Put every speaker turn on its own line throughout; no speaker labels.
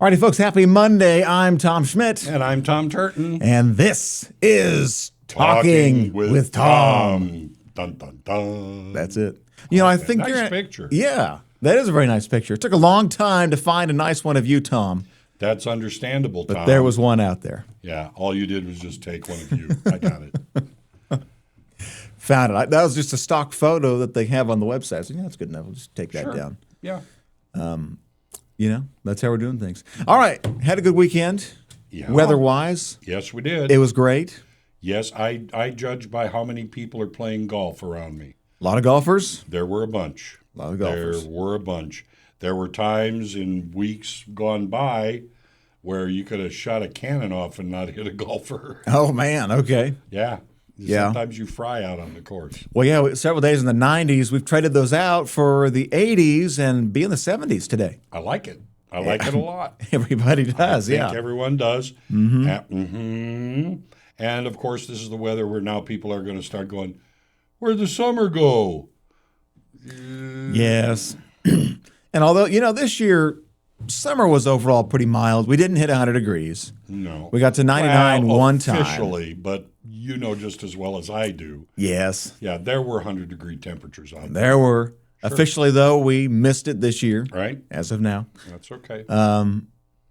Alrighty, folks, happy Monday. I'm Tom Schmidt.
And I'm Tom Turton.
And this is Talking with Tom.
Dun, dun, dun.
That's it. You know, I think
nice picture.
Yeah, that is a very nice picture. It took a long time to find a nice one of you, Tom.
That's understandable, Tom.
But there was one out there.
Yeah, all you did was just take one of you. I got it.
Found it. That was just a stock photo that they have on the website. I said, yeah, that's good enough. We'll just take that down.
Yeah.
You know, that's how we're doing things. All right. Had a good weekend, weather-wise.
Yes, we did.
It was great.
Yes, I judge by how many people are playing golf around me.
A lot of golfers.
There were a bunch.
A lot of golfers.
There were a bunch. There were times in weeks gone by where you could have shot a cannon off and not hit a golfer.
Oh, man. Okay.
Yeah.
Yeah.
Sometimes you fry out on the course.
Well, yeah, several days in the 90s. We've traded those out for the 80s and be in the 70s today.
I like it. I like it a lot.
Everybody does,
I think everyone does. And, of course, this is the weather where now people are going to start going, where'd the summer go?
Yes. And although, you know, this year, summer was overall pretty mild. We didn't hit 100 degrees.
No.
We got to 99 one time.
Officially, but you know just as well as I do.
Yes.
Yeah, there were 100-degree temperatures out there.
There were. Sure. Officially, though, we missed it this year.
Right.
As of now.
That's okay.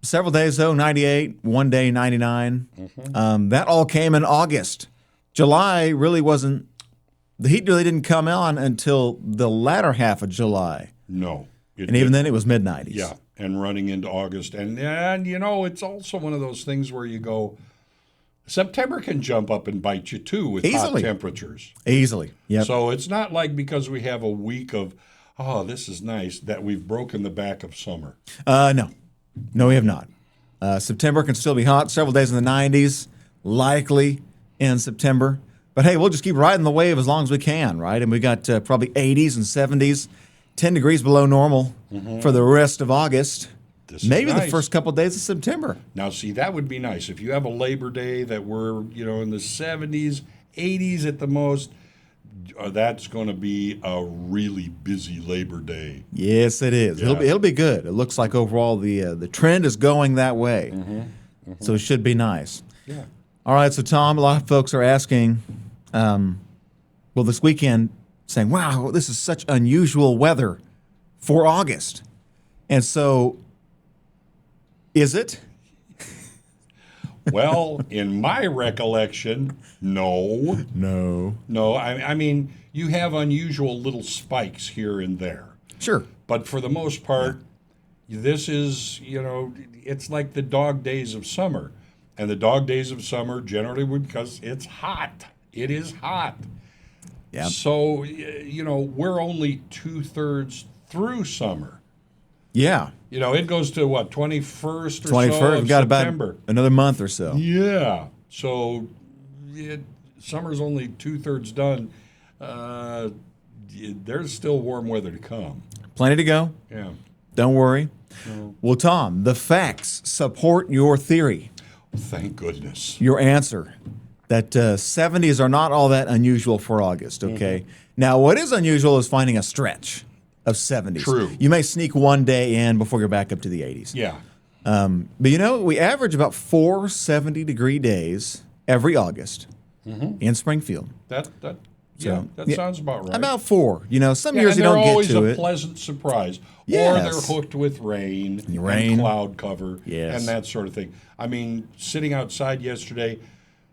Several days, though, 98, one day, 99. That all came in August. July really wasn't, the heat really didn't come on until the latter half of July.
No.
And even then, it was mid-90s.
Yeah, and running into August. And, you know, it's also one of those things where you go, September can jump up and bite you, too, with hot temperatures.
Easily, yeah.
So it's not like because we have a week of, oh, this is nice, that we've broken the back of summer.
No. No, we have not. September can still be hot. Several days in the 90s, likely in September. But, hey, we'll just keep riding the wave as long as we can, right? And we got probably 80s and 70s, 10 degrees below normal for the rest of August. Maybe the first couple of days of September.
Now, see, that would be nice. If you have a Labor Day that we're, you know, in the 70s, 80s at the most, that's going to be a really busy Labor Day.
Yes, it is. Yeah. It'll be good. It looks like overall the trend is going that way. So it should be nice.
Yeah.
All right, so Tom, a lot of folks are asking, this weekend, saying, wow, this is such unusual weather for August. And so, is it?
Well, in my recollection, no.
No.
I mean, you have unusual little spikes here and there.
Sure.
But for the most part, this is, you know, it's like the dog days of summer. And the dog days of summer generally because it's hot. It is hot.
Yeah.
So, you know, we're only 2/3 through summer.
Yeah.
You know, it goes to what, 21st or
21st,
so of
we've got
September.
About another month or so.
Yeah. So summer's only 2/3 done. There's still warm weather to come.
Plenty to go.
Yeah.
Don't worry.
No.
Well, Tom, the facts support your theory.
Thank goodness.
Your answer. That 70s are not all that unusual for August, okay? Now, what is unusual is finding a stretch of 70s.
True.
You may sneak one day in before you're back up to the 80s.
Yeah.
But, you know, we average about 4 70-degree days every August in Springfield.
That sounds about right.
About 4. You know, some years you don't get to it.
And they're always a pleasant surprise.
Yes.
Or they're hooked with rain and cloud cover and that sort of thing. I mean, sitting outside yesterday,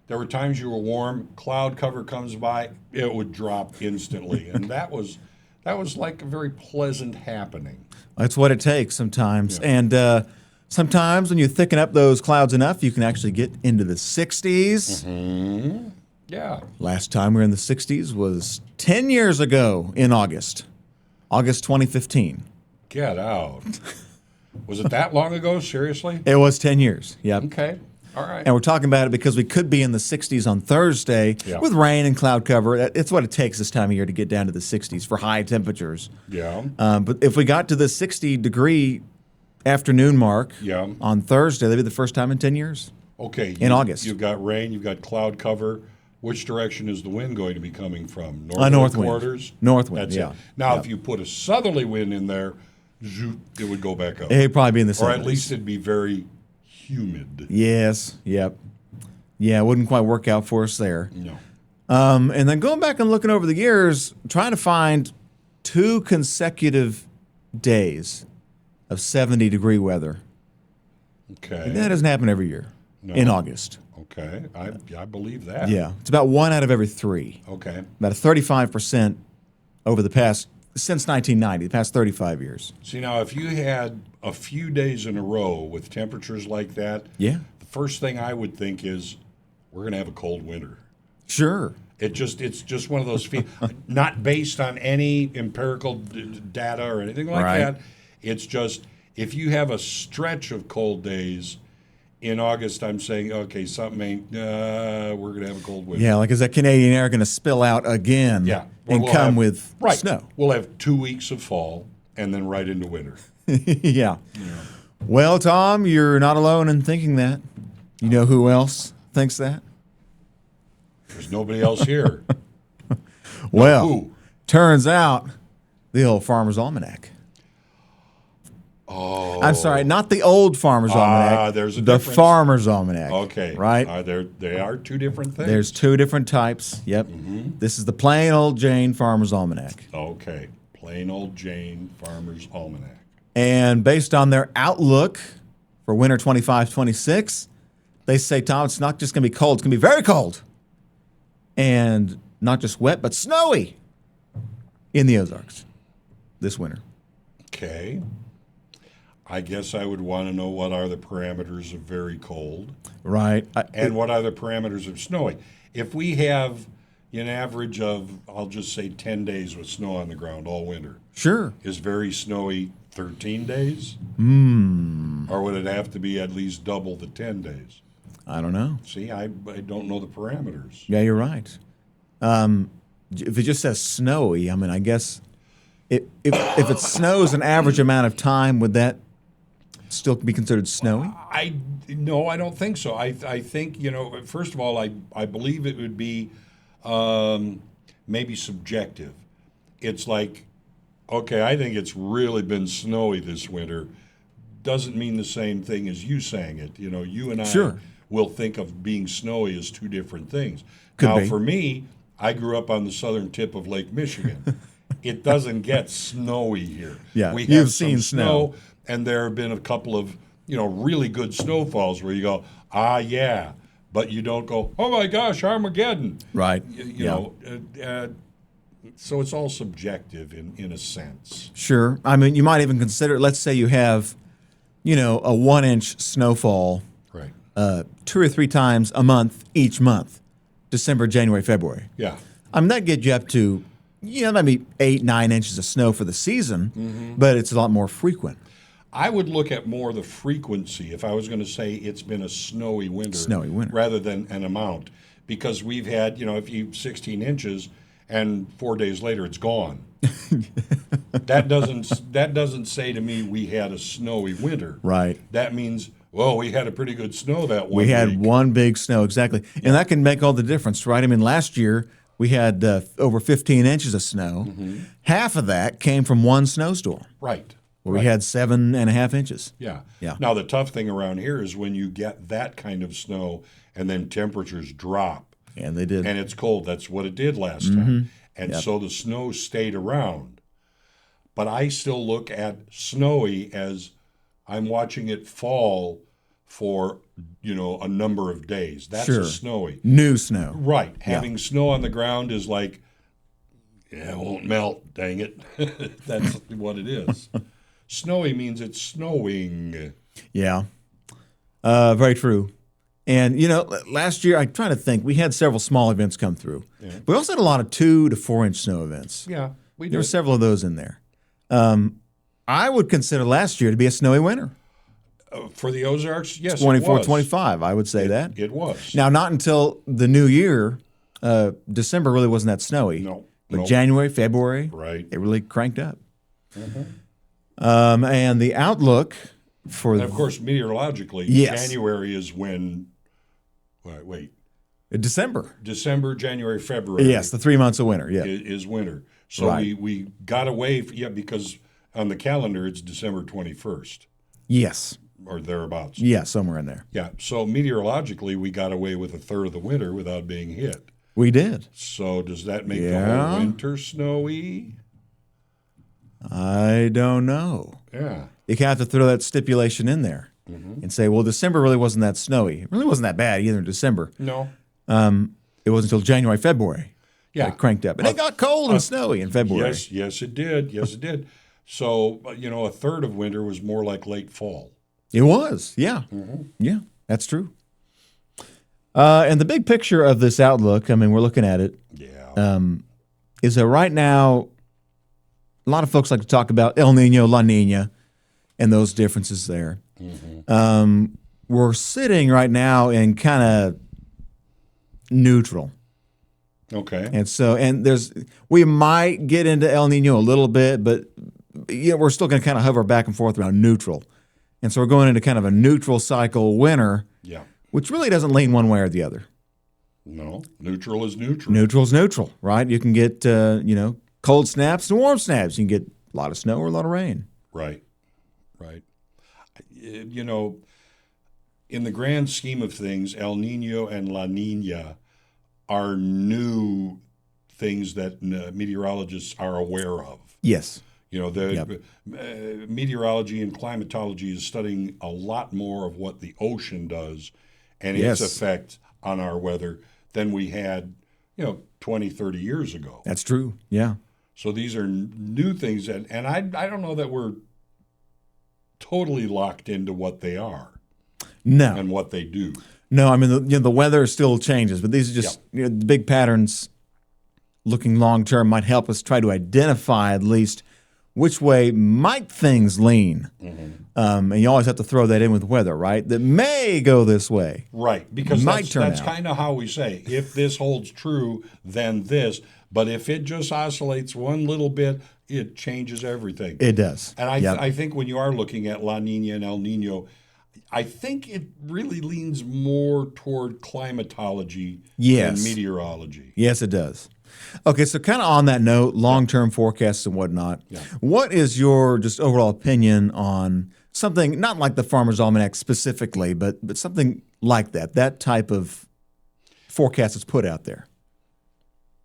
there were times you were warm, cloud cover comes by, it would drop instantly. And that was like a very pleasant happening.
That's what it takes sometimes. Yeah. And sometimes when you thicken up those clouds enough, you can actually get into the 60s.
Yeah.
Last time we were in the 60s was 10 years ago in August 2015.
Get out. Was it that long ago? Seriously?
It was 10 years. Yep.
Okay. All right.
And we're talking about it because we could be in the 60s on Thursday with rain and cloud cover. It's what it takes this time of year to get down to the 60s for high temperatures.
Yeah.
But if we got to the 60-degree afternoon mark on Thursday, that'd be the first time in 10 years.
Okay.
In August.
You've got rain, you've got cloud cover. Which direction is the wind going to be coming from?
North
quarters?
Wind. North wind,
That's it. Now, if you put a southerly wind in there, it would go back up.
It'd probably be in the 70s.
Or at least it'd be very humid.
Yes. Yep. Yeah, it wouldn't quite work out for us there.
No.
And then going back and looking over the years, trying to find 2 consecutive days of 70-degree weather.
Okay.
And that doesn't happen every year in August.
Okay. I believe that.
Yeah. It's about 1 out of every 3.
Okay.
About a 35% over the past, since 1990, the past 35 years.
See, now, if you had a few days in a row with temperatures like that,
Yeah.
the first thing I would think is we're going to have a cold winter.
Sure.
It's just one of those not based on any empirical data or anything like that. It's just if you have a stretch of cold days in August, I'm saying, okay, something ain't. We're going to have a cold winter.
Yeah, like is that Canadian air going to spill out again?
Yeah,
and
we'll
come
have,
with
right.
snow.
We'll have 2 weeks of fall and then right into winter.
Yeah. Well, Tom, you're not alone in thinking that. You know who else thinks that?
There's nobody else here.
Well,
who?
Turns out the old Farmer's Almanac.
Oh,
I'm sorry, not the old Farmer's Almanac.
There's a
the
difference.
Farmer's Almanac.
Okay,
right.
They are 2 different things.
There's 2 different types. Yep. This is the plain old Jane Farmer's Almanac.
Okay, plain old Jane Farmer's Almanac.
And based on their outlook for winter 25-26, they say, Tom, it's not just going to be cold; it's going to be very cold, and not just wet, but snowy in the Ozarks this winter.
Okay. I guess I would want to know what are the parameters of very cold.
Right.
And what are the parameters of snowy. If we have an average of, I'll just say 10 days with snow on the ground all winter.
Sure.
Is very snowy 13 days? Or would it have to be at least double the 10 days?
I don't know.
See, I don't know the parameters.
Yeah, you're right. If it just says snowy, I mean, I guess if it snows an average amount of time, would that still be considered snowy?
No, I don't think so. I think, first of all, I believe it would be maybe subjective. It's like, okay, I think it's really been snowy this winter. Doesn't mean the same thing as you saying it. You and I
Sure.
will think of being snowy as 2 different things.
Could
now,
be.
for me, I grew up on the southern tip of Lake Michigan. It doesn't get snowy here.
Yeah,
we
you've
have
seen
some
snow.
and there have been a couple of really good snowfalls where you go, yeah, but you don't go, oh my gosh, Armageddon.
Right.
So it's all subjective in a sense.
Sure. I mean, you might even consider, let's say you have, a 1-inch snowfall
Right.
2 or 3 times a month each month, December, January, February.
Yeah.
I mean, that gets you up to, maybe 8-9 inches of snow for the season, but it's a lot more frequent.
I would look at more the frequency if I was going to say it's been a snowy winter. Rather than an amount. Because we've had, if you 16 inches and 4 days later it's gone. That doesn't say to me we had a snowy winter.
Right.
That means, we had a pretty good snow that one
We had
week.
one big snow, exactly. And that can make all the difference, right? I mean, last year we had over 15 inches of snow. Half of that came from one snowstorm.
Right.
Where we had 7.5 inches.
Yeah.
Yeah.
Now, the tough thing around here is when you get that kind of snow and then temperatures drop.
And they did.
And it's cold. That's what it did last time. And so the snow stayed around. But I still look at snowy as I'm watching it fall for, a number of days. That's
Sure.
a snowy.
New snow.
Right. Having snow on the ground is like, it won't melt, dang it. That's what it is. Snowy means it's snowing.
Yeah. Very true. And, last year, I'm trying to think, we had several small events come through. Yeah. We also had a lot of 2 to 4 inch snow events.
Yeah, we did.
There were several of those in there. I would consider last year to be a snowy winter.
For the Ozarks, yes,
24-25, I would say that.
It was.
Now, not until the new year, December really wasn't that snowy.
No.
But January, February,
right.
It really cranked up. And the outlook for...
And of course, meteorologically,
yes.
January is when... Wait.
December,
January, February.
Yes, the 3 months of winter, yeah.
Is winter. So we got away, because On the calendar, it's December 21st.
Yes.
Or thereabouts.
Yeah, somewhere in there.
Yeah. So meteorologically, we got away with a third of the winter without being hit.
We did.
So does that make the whole winter snowy?
I don't know.
Yeah.
You have to throw that stipulation in there and say, well, December really wasn't that snowy. It really wasn't that bad either in December.
No.
It wasn't until January, February that it cranked up. And it got cold and snowy in February.
Yes, it did. Yes, it did. So, a third of winter was more like late fall.
It was, yeah. Yeah, that's true. And the big picture of this outlook, I mean, we're looking at it, is that right now, a lot of folks like to talk about El Nino, La Nina, and those differences there. We're sitting right now in kind of neutral.
Okay.
And we might get into El Nino a little bit, but we're still going to kind of hover back and forth around neutral. And so we're going into kind of a neutral cycle winter, which really doesn't lean one way or the other.
No, neutral is neutral.
Neutral is neutral, right? You can get, cold snaps and warm snaps. You can get a lot of snow or a lot of rain.
Right. In the grand scheme of things, El Nino and La Nina are new things that meteorologists are aware of.
Yes.
Meteorology and climatology is studying a lot more of what the ocean does and its effect on our weather than we had, 20, 30 years ago.
That's true. Yeah.
So these are new things, and I don't know that we're totally locked into what they are.
No.
And what they do.
No, I mean, the weather still changes, but these are just the big patterns looking long term might help us try to identify at least which way might things lean. And you always have to throw that in with weather, right? That may go this way.
Right, because that's kind of how we say, if this holds true, then this. But if it just oscillates one little bit, it changes everything.
It does.
And I think when you are looking at La Nina and El Nino, I think it really leans more toward climatology than meteorology.
Yes, it does. Okay, so kind of on that note, long-term forecasts and whatnot, what is your just overall opinion on something, not like the Farmer's Almanac specifically, but something like that type of forecast that's put out there?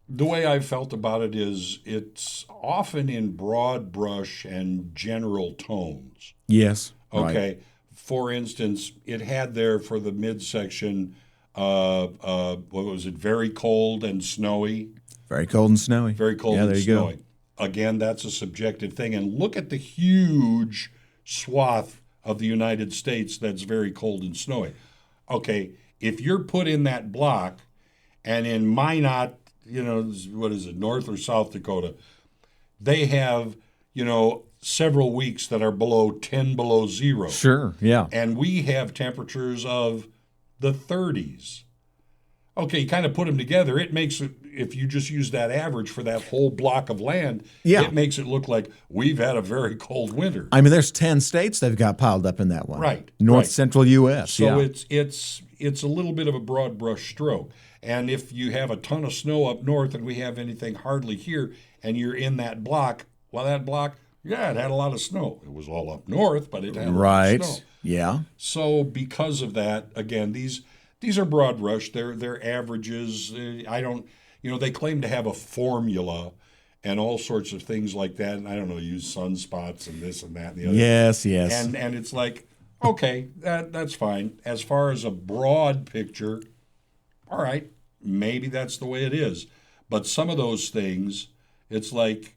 The way I've felt about it is it's often in broad brush and general tones.
Yes.
Okay.
Right.
For instance, it had there for the midsection, what was it, very cold and snowy?
Very cold and snowy.
Very cold and snowy. Go. Again, that's a subjective thing. And look at the huge swath of the United States that's very cold and snowy. Okay, if you're put in that block, and in Minot, what is it, North or South Dakota, they have, several weeks that are below 10 below zero.
Sure, yeah.
And we have temperatures of the 30s. Okay, you kind of put them together. It makes it, if you just use that average for that whole block of land, it makes it look like we've had a very cold winter.
I mean, there's 10 states they've got piled up in that one.
Right.
North Central U.S.
So it's a little bit of a broad brush stroke. And if you have a ton of snow up north and we have anything hardly here, and you're in that block, that block, it had a lot of snow. It was all up north, but it had a lot of snow.
Yeah.
So because of that, again, these are broad brush. They're averages. They claim to have a formula and all sorts of things like that. And I don't know, use sunspots and this and that and the other.
Yes.
And it's like, okay, that's fine. As far as a broad picture, all right, maybe that's the way it is. But some of those things, it's like,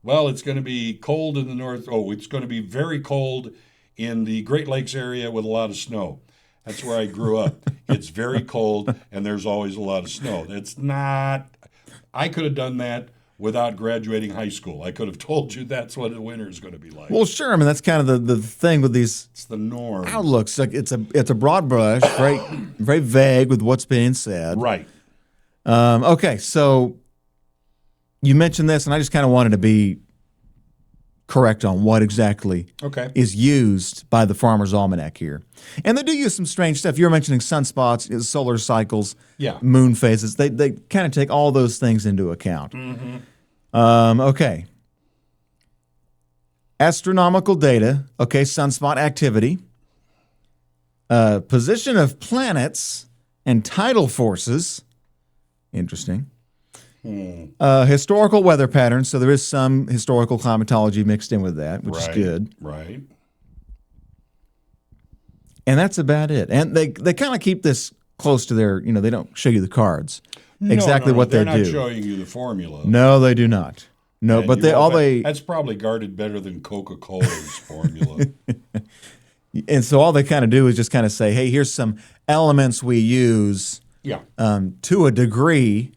well, it's going to be cold in the north. Oh, it's going to be very cold in the Great Lakes area with a lot of snow. That's where I grew up. It's very cold, and there's always a lot of snow. It's not – I could have done that without graduating high school. I could have told you that's what the winter is going to be like.
Well, sure. I mean, that's kind of the thing with these
it's the norm.
outlooks. Like it's a broad brush, very, very vague with what's being said.
Right.
Okay, so you mentioned this, and I just kind of wanted to be correct on what exactly is used by the Farmer's Almanac here. And they do use some strange stuff. You were mentioning sunspots, solar cycles, moon phases. They kind of take all those things into account. Okay. astronomical data, okay, sunspot activity, position of planets and tidal forces, interesting, historical weather patterns, so there is some historical climatology mixed in with that, which is good.
Right.
And that's about it. And they kind of keep this close to their, they don't show you the cards. Exactly what they do.
They're not showing you the formula.
No, they do not. No,
And
but
that's probably guarded better than Coca-Cola's formula.
And so all they kind of do is just kind of say, hey, here's some elements we use
Yeah.
To a degree,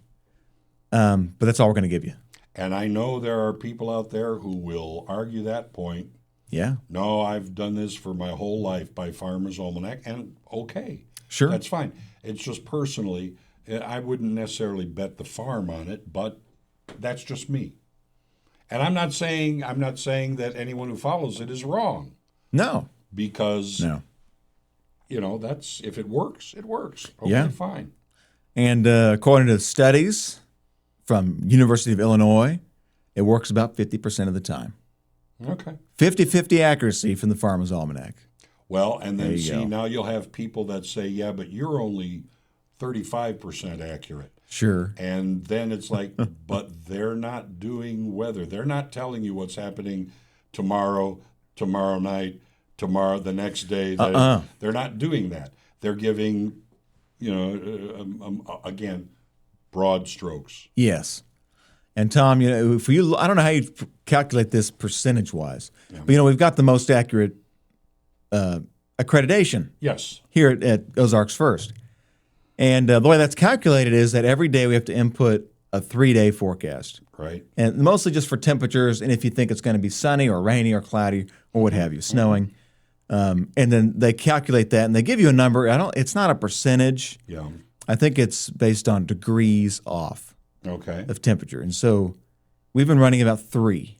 but that's all we're going to give you.
And I know there are people out there who will argue that point.
Yeah.
No, I've done this for my whole life by Farmer's Almanac, and okay.
Sure.
That's fine. It's just personally, I wouldn't necessarily bet the farm on it, but that's just me. And I'm not saying that anyone who follows it is wrong.
No.
Because
No.
That's if it works, it works. Okay,
Yeah.
fine.
And according to studies from University of Illinois, it works about 50% of the time.
Okay.
50-50 accuracy from the Farmer's Almanac.
Well, and then
go.
now you'll have people that say, yeah, but you're only 35% accurate.
Sure.
And then it's like, but they're not doing weather. They're not telling you what's happening tomorrow night, the next day. They're not doing that. They're giving, again, broad strokes.
Yes. And Tom, if I don't know how you calculate this percentage-wise, but we've got the most accurate accreditation.
Yes.
Here at Ozarks First. And the way that's calculated is that every day we have to input a 3-day forecast.
Right.
And mostly just for temperatures, and if you think it's going to be sunny or rainy or cloudy or what have you, snowing. And then they calculate that, and they give you a number. It's not a percentage.
Yeah.
I think it's based on degrees off
Okay.
of temperature. And so we've been running about 3,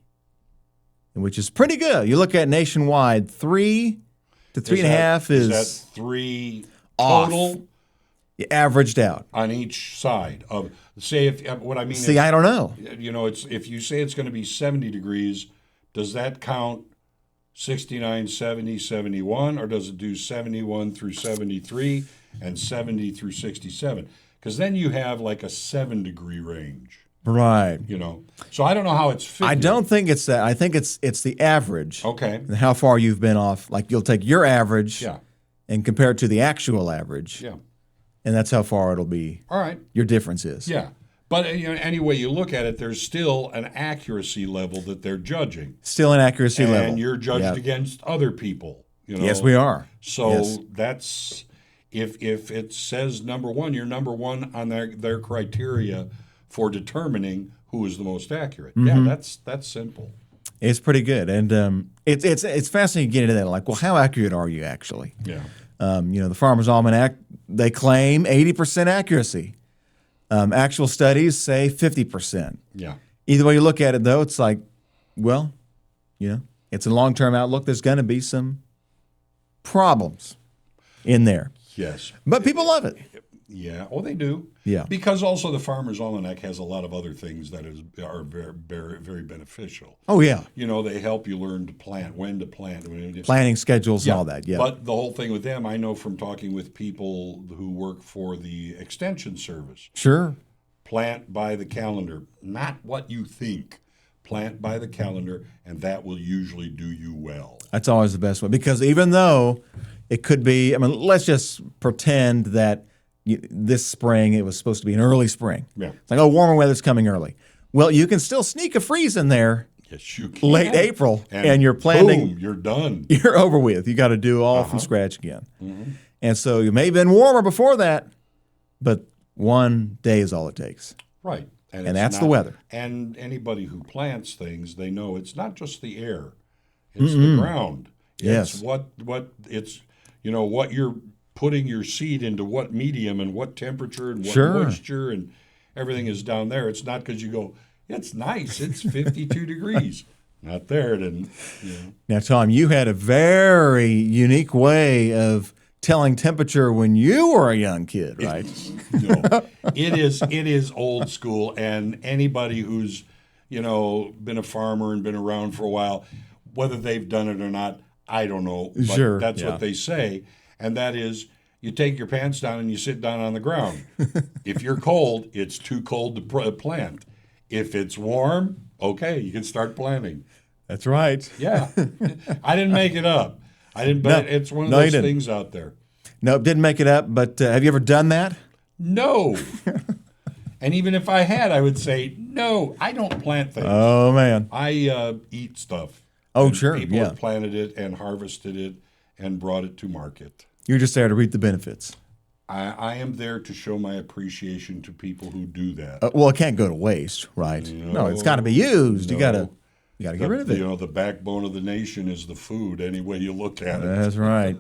which is pretty good. You look at nationwide, 3 to 3.5 is
that 3
off.
total
Averaged out.
on each side of say if what I mean
See,
is,
I don't know.
it's if you say it's going to be 70 degrees, does that count 69, 70, 71, or does it do 71 through 73 and 70 through 67? Because then you have like a 7-degree range.
Right.
So I don't know how it's figured.
I don't think it's that. I think it's the average.
Okay.
And how far you've been off. Like you'll take your average
Yeah.
and compare it to the actual average.
Yeah.
And that's how far it'll be.
All right.
Your difference is.
Yeah. But any way you look at it, there's still an accuracy level that they're judging.
Still an accuracy level.
And you're judged against other people.
Yes, we are.
So
Yes.
that's if it says number one, you're number one on their criteria for determining who is the most accurate.
Mm-hmm.
Yeah, that's simple.
It's pretty good, and it's fascinating to get into that. Like, well, how accurate are you actually?
Yeah.
The Farmer's Almanac, they claim 80% accuracy. Actual studies say 50%.
Yeah.
Either way you look at it, though, it's like, well, it's a long-term outlook. There's going to be some problems in there.
Yes.
But people love it.
Yeah. Oh, they do.
Yeah.
Because also the Farmer's Almanac has a lot of other things that are very, very, very beneficial.
Oh, yeah.
They help you learn to plant, when to plant.
Planning schedules and all that, yeah.
But the whole thing with them, I know from talking with people who work for the Extension Service.
Sure.
Plant by the calendar, not what you think. Plant by the calendar, and that will usually do you well.
That's always the best way. Because even though it could be, let's just pretend that this spring it was supposed to be an early spring.
Yeah.
It's like, warmer weather's coming early. Well, you can still sneak a freeze in there.
Yes, you can.
Late April, and you're planning.
Boom, you're done.
You're over with. You got to do all from scratch again. Mm-hmm. And so you may have been warmer before that, but one day is all it takes.
Right.
And that's the weather.
And anybody who plants things, they know it's not just the air; it's the ground.
Yes.
It's what it's what you're putting your seed into, what medium and what temperature and what moisture and everything is down there. It's not because you go, it's nice, it's 52 degrees. Not there, it didn't.
Now, Tom, you had a very unique way of telling temperature when you were a young kid, right?
No, it is old school, and anybody who's been a farmer and been around for a while, Whether they've done it or not, I don't know. But
Sure,
that's
yeah.
what they say. And that is, you take your pants down and you sit down on the ground. If you're cold, it's too cold to plant. If it's warm, okay, you can start planting.
That's right.
Yeah. I didn't make it up. I didn't, but
No.
it's one of
No, you
those
didn't.
things out there.
Nope, didn't make it up. But have you ever done that?
No. And even if I had, I would say, no, I don't plant things.
Oh man.
I eat stuff.
Oh
And
sure.
People
Yeah.
have planted it and harvested it and brought it to market.
You're just there to reap the benefits.
I am there to show my appreciation to people who do that.
Well, it can't go to waste, right? No, it's got to be used. You gotta get rid of it.
You know, the backbone of the nation is the food, any way you look at it.
That's right.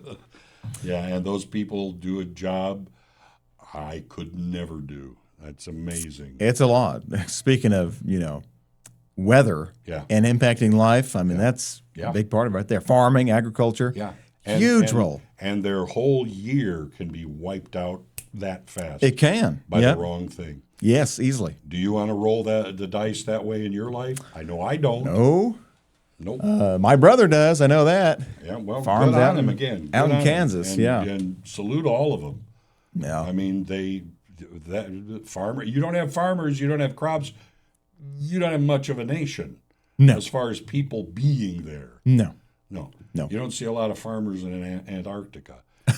Yeah, and those people do a job I could never do. That's amazing.
It's a lot. Speaking of, weather
Yeah.
and impacting life, I mean, that's
Yeah.
a big part of it right there. Farming, agriculture.
Yeah.
Huge role.
And their whole year can be wiped out that fast
It can.
by
Yep.
the wrong thing.
Yes, easily.
Do you want to roll the dice that way in your life? I know I don't.
No.
Nope.
My brother does. I know that.
Yeah, well,
farms
good
out
on him
in-
again.
out
Good
in
on
Kansas,
him.
yeah.
And salute all of them.
Yeah.
I mean, farmer. You don't have farmers. You don't have crops. You don't have much of a nation.
No.
As far as people being there.
No.
No.
No.
You don't see a lot of farmers in Antarctica,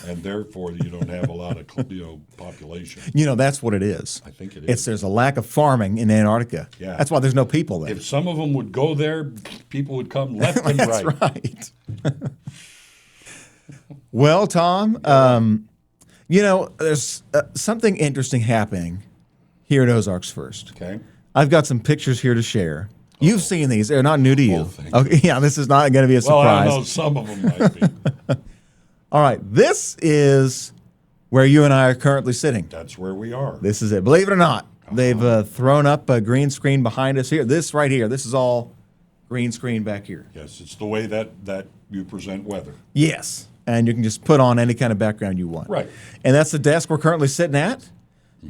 and therefore you don't have a lot of population.
That's what it is.
I think it
It's
is.
there's a lack of farming in Antarctica.
Yeah.
That's why there's no people there.
If some of them would go there, people would come left and
That's
right.
right. Well, Tom, there's something interesting happening here at Ozarks First.
Okay.
I've got some pictures here to share. You've seen these; they're not new to you.
thank you.
Okay, yeah, this is not going to be a
Well, I
surprise.
don't know. Some of them might be.
All right, this is where you and I are currently sitting.
That's where we are.
This is it. Believe it or not, they've thrown up a green screen behind us here. This right here. This is all green screen back here.
Yes, it's the way that you present weather.
Yes. And you can just put on any kind of background you want.
Right.
And that's the desk we're currently sitting at.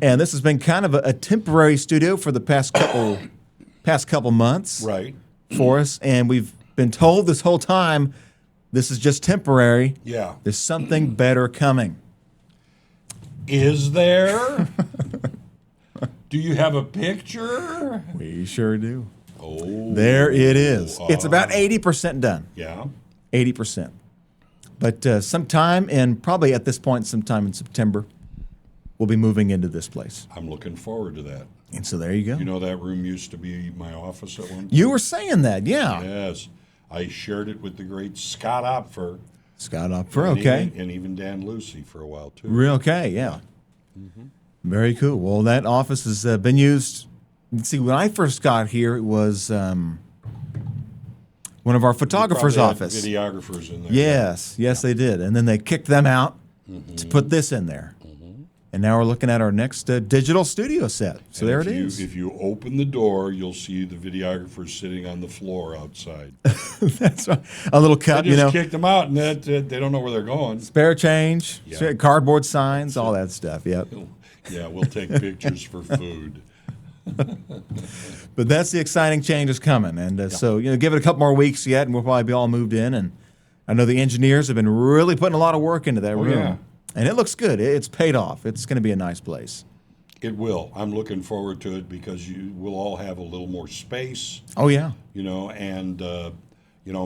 And this has been kind of a temporary studio for the past couple months
Right.
for us. And we've been told this whole time this is just temporary.
Yeah.
There's something better coming.
Is there? Do you have a picture?
We sure do.
Oh.
There it is. It's about 80% done.
Yeah.
80%. But probably at this point, sometime in September, we'll be moving into this place.
I'm looking forward to that.
And so there you go.
You know that room used to be my office at one point?
You were saying that, yeah.
Yes. I shared it with the great Scott Opfer.
Scott Opfer,
and
okay.
and even Dan Lucy for a while, too.
Real okay, yeah. Very cool. Well, that office has been used. Let's see, when I first got here, it was one of our photographer's
Probably had
office.
videographers in there.
Yes, they did. And then they kicked them out to put this in there. And now we're looking at our next digital studio set. So
And
there
if
it
you-
is.
If you open the door, you'll see the videographers sitting on the floor outside.
That's right. A little cut,
They just kicked them out, and they don't know where they're going.
spare change,
Yeah.
cardboard signs, all that stuff. Yep.
Yeah, we'll take pictures for food.
But that's the exciting changes coming, and so give it a couple more weeks yet, and we'll probably be all moved in. And I know the engineers have been really putting a lot of work into that room,
yeah.
and it looks good. It's paid off. It's going to be a nice place.
It will. I'm looking forward to it because we'll all have a little more space,
Oh yeah,
and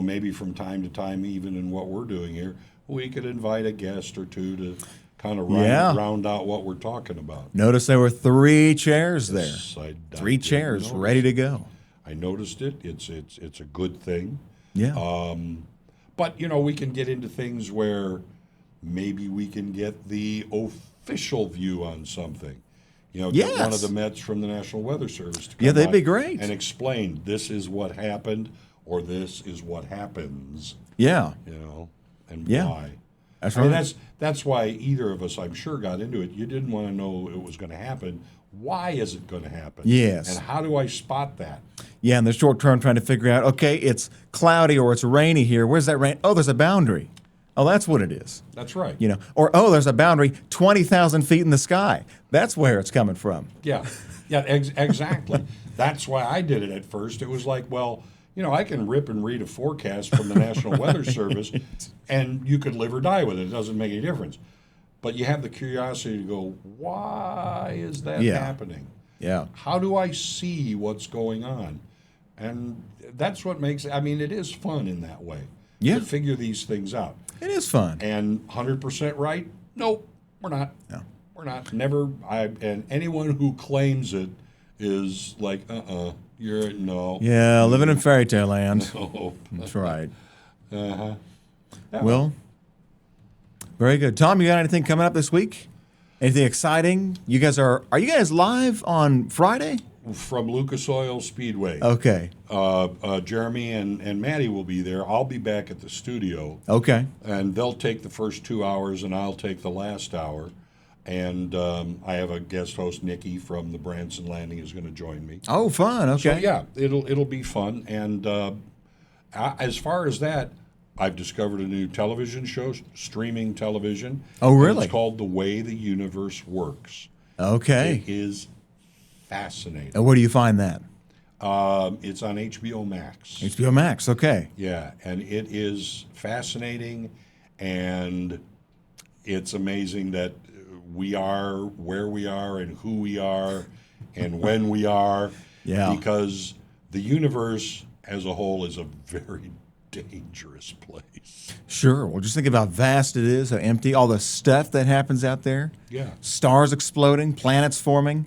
maybe from time to time, even in what we're doing here, we could invite a guest or two to kind of round out what we're talking about.
notice there were 3 chairs there.
Yes, I
3
did
chairs
notice.
ready to go.
I noticed it. It's a good thing.
Yeah.
But we can get into things where maybe we can get the official view on something. Get one
Yes.
of the Mets from the National Weather Service to come
Yeah, they'd
by
be great.
and explain this is what happened or this is what happens.
Yeah.
And
Yeah.
why.
That's
I mean,
right.
that's why either of us, I'm sure, got into it. You didn't want to know it was going to happen. Why is it going to happen?
Yes.
And how do I spot that?
Yeah, in the short term, trying to figure out, okay, it's cloudy or it's rainy here. Where's that rain? Oh, there's a boundary. Oh, that's what it is.
That's right.
Or, oh, there's a boundary 20,000 feet in the sky. That's where it's coming from.
Yeah, exactly. That's why I did it at first. It was like, well, I can rip and read a forecast from the National Weather Service, and you could live or die with it. It doesn't make any difference. But you have the curiosity to go, why is that happening?
Yeah.
How do I see what's going on? And that's what makes it is fun in that way.
Yeah.
To figure these things out.
It is fun.
And 100% right? Nope, we're not.
No.
We're not. Never. And anyone who claims it is like, you're no.
Yeah, living in fairy tale land.
No.
That's right.
Yeah.
Well, very good. Tom, you got anything coming up this week? Anything exciting? Are you guys live on Friday?
From Lucas Oil Speedway.
Okay.
Jeremy and Maddie will be there. I'll be back at the studio.
Okay.
And they'll take the first 2 hours, and I'll take the last hour. And I have a guest host, Nikki from the Branson Landing, is going to join me.
Oh, fun. Okay.
So yeah, it'll be fun. And as far as that, I've discovered a new television show, streaming television.
Oh, really?
It's called The Way the Universe Works.
Okay.
It is fascinating.
And where do you find that?
It's on HBO Max.
HBO Max. Okay.
Yeah, and it is fascinating, and it's amazing that we are where we are and who we are and when we are.
Yeah.
Because the universe as a whole is a very dangerous place.
Sure. Well, just think about how vast it is, how empty, all the stuff that happens out there.
Yeah.
Stars exploding, planets forming,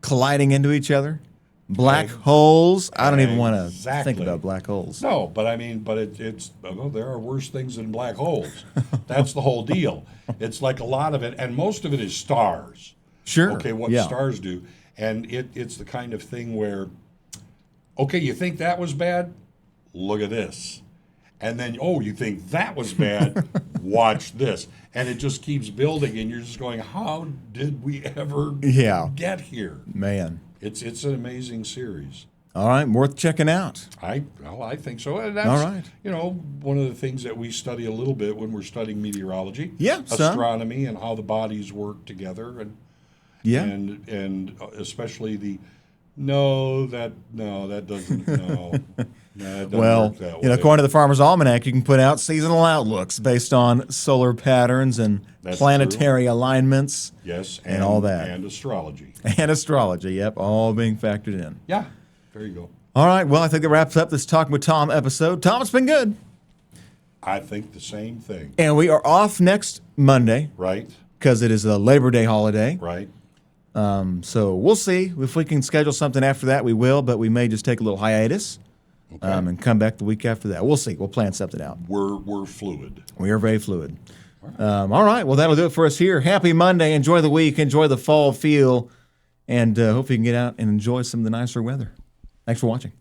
colliding into each other, black holes. I don't even want to
Exactly.
think about black holes.
No, but there are worse things than black holes. That's the whole deal. It's like a lot of it, and most of it is stars.
Sure.
Okay, what
Yeah.
stars do. And it's the kind of thing where, okay, you think that was bad? Look at this. And then, you think that was bad? Watch this. And it just keeps building, and you're just going, how did we ever get here?
Man.
It's an amazing series.
All right, worth checking out.
I think so. And that's,
All right.
One of the things that we study a little bit when we're studying meteorology.
Yeah, some.
Astronomy and how the bodies work together. And
Yeah.
and especially that doesn't, no. That doesn't
Well,
work that way.
according to the Farmer's Almanac, you can put out seasonal outlooks based on solar patterns and
That's
planetary alignments.
Yes,
and all that.
And astrology.
And astrology, yep, all being factored in.
Yeah, there you go.
All right, well, I think that wraps up this Talking with Tom episode. Tom, it's been good.
I think the same thing.
And we are off next Monday
Right,
because it is a Labor Day holiday.
right.
So we'll see. If we can schedule something after that, we will, but we may just take a little hiatus and come back the week after that. We'll see. We'll plan something out.
We're fluid.
We are very fluid. All right. Well, that'll do it for us here. Happy Monday. Enjoy the week. Enjoy the fall feel. And hope you can get out and enjoy some of the nicer weather. Thanks for watching.